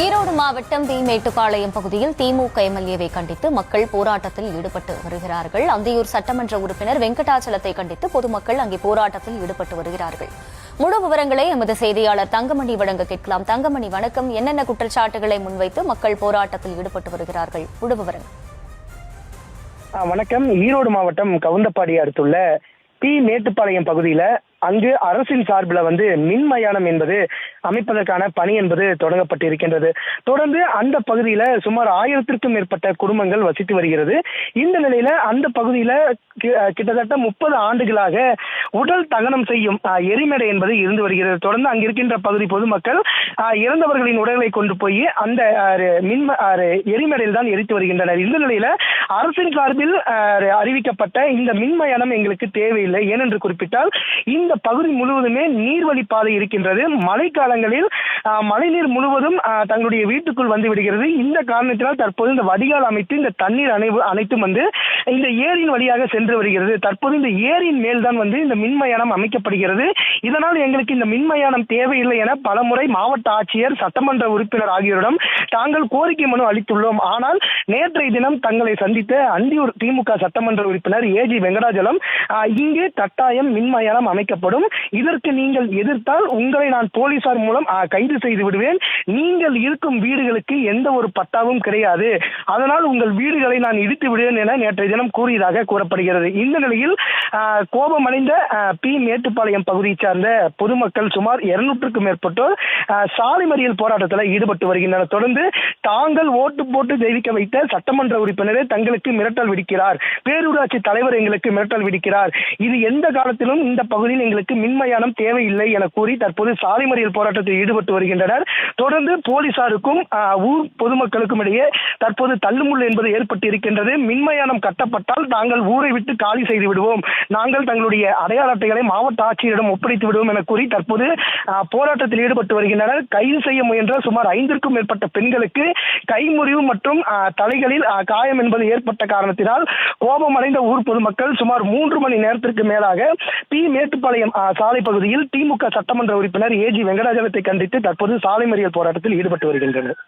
ஈரோடு மாவட்டம் பி மேட்டுப்பாளையம் பகுதியில் திமுக எம்எல்ஏவை கண்டித்து மக்கள் போராட்டத்தில் ஈடுபட்டு வருகிறார்கள். அந்தியூர் சட்டமன்ற உறுப்பினர் வெங்கடாச்சலத்தை கண்டித்து பொதுமக்கள் அங்கே போராட்டத்தில் ஈடுபட்டு வருகிறார்கள். முழு விவரங்களை எமது செய்தியாளர் தங்கமணி வழங்க கேட்கலாம். தங்கமணி, வணக்கம். என்னென்ன குற்றச்சாட்டுகளை முன்வைத்து மக்கள் போராட்டத்தில் ஈடுபட்டு வருகிறார்கள்? முழு விவரங்கள். வணக்கம். ஈரோடு மாவட்டம் கவுந்தப்பாடி அடுத்துள்ள பி மேட்டுப்பாளையம் பகுதியில அங்கு அரசின் சார்பில் மின் மயானம் என்பது அமைப்பதற்கான பணி என்பது தொடங்கப்பட்டிருக்கின்றது. தொடர்ந்து அந்த பகுதியில சுமார் 1000க்கும் மேற்பட்ட குடும்பங்கள் வசித்து வருகிறது. இந்த நிலையில அந்த பகுதியில கிட்டத்தட்ட 30 ஆண்டுகளாக உடல் தகனம் செய்யும் எரிமேடை என்பது இருந்து வருகிறது. தொடர்ந்து அங்கிருக்கின்ற பகுதி பொதுமக்கள் இறந்தவர்களின் உடல்களை கொண்டு போய் அந்த எரிமேடையில் தான் எரித்து வருகின்றனர். இந்த நிலையில அரசின் சார்பில் அறிவிக்கப்பட்ட இந்த மின்மயானம் எங்களுக்கு தேவையில்லை. ஏனென்று குறிப்பிட்டால் இந்த பகுதி முழுவதுமே நீர்வழி பாதை இருக்கின்றது. மழைக்காலங்களில் மழைநீர் முழுவதும் தங்களுடைய வீட்டுக்குள் வந்து விடுகிறது. இந்த காரணத்தினால் தற்போது இந்த வடிகால் அமைத்து இந்த தண்ணீர் அனைத்தும் இந்த ஏரியின் வழியாக சென்று வருகிறது. தற்போது இந்த ஏரியின் மேல்தான் இந்த மின்மயானம் அமைக்கப்படுகிறது. இதனால் எங்களுக்கு இந்த மின்மயானம் தேவையில்லை என பலமுறை மாவட்ட ஆட்சியர், சட்டமன்ற உறுப்பினர் ஆகியோரிடம் தாங்கள் கோரிக்கை மனு அளித்துள்ளோம். ஆனால் நேற்றைய தினம் தங்களை சந்தித்த அந்தியூர் திமுக சட்டமன்ற உறுப்பினர் ஏஜி வெங்கடாஜலம் இங்கே கட்டாயம் மின்மயானம் அமைக்கப்படும், இதற்கு நீங்கள் எதிர்த்தால் உங்களை நான் போலீசார் மூலம் கைது செய்து விடுவேன், நீங்கள் இருக்கும் வீடுகளுக்கு எந்த ஒரு பட்டாவும் கிடையாது, அதனால் உங்கள் வீடுகளை நான் இடித்து விடுவேன் என நேற்றைய தினம் கூறியதாக கூறப்படுகிறது. இந்த நிலையில் கோபமடைந்த பி மேட்டுப்பாளையம் பகுதியை சார்ந்த பொதுமக்கள் சுமார் 200க்கும் மேற்பட்டோர் சாலை மறியல் போராட்டத்தில் ஈடுபட்டு வருகின்றனர். தொடர்ந்து தாங்கள் ஓட்டு போட்டு ஜெயிக்க வைத்த சட்டமன்ற உறுப்பினரே தங்களுக்கு மிரட்டல் விடுக்கிறார், பேரூராட்சி தலைவர் எங்களுக்கு மிரட்டல் விடுக்கிறார், இது எந்த காலத்திலும் இந்த பகுதியில் எங்களுக்கு மின்மயானம் தேவையில்லை என கூறி தற்போது சாலை மறியல் போராட்டத்தில் ஈடுபட்டு வருகின்றனர். தொடர்ந்து போலீசாருக்கும் ஊர் பொதுமக்களுக்கும் இடையே தற்போது தள்ளுமுள்ளு என்பது ஏற்பட்டு இருக்கின்றது. மின்மயானம் கட்டப்பட்டால் நாங்கள் ஊரை விட்டு காலி செய்து விடுவோம், நாங்கள் தங்களுடைய அடையாள அட்டைகளை மாவட்ட ஆட்சியரிடம் ஒப்படைத்து விடுவோம் என கூறி தற்போது போராட்டத்தில் ஈடுபட்டு வருகின்றனர். கைது செய்ய முயன்ற சுமார் 5க்கும் மேற்பட்ட பெண்களுக்கு கைமுறிவு மற்றும் தலைகளில் காயம் என்பது ஏற்பட்ட காரணத்தினால் கோபமடைந்த ஊர் பொதுமக்கள் சுமார் 3 மணி நேரத்திற்கு மேலாக பி மேட்டுப்பாளையம் சாலை பகுதியில் திமுக சட்டமன்ற உறுப்பினர் ஏஜி வெங்கடாஜலத்தை கண்டித்து தற்போது சாலை மறியல் போராட்டத்தில் ஈடுபட்டு வருகின்றனர்.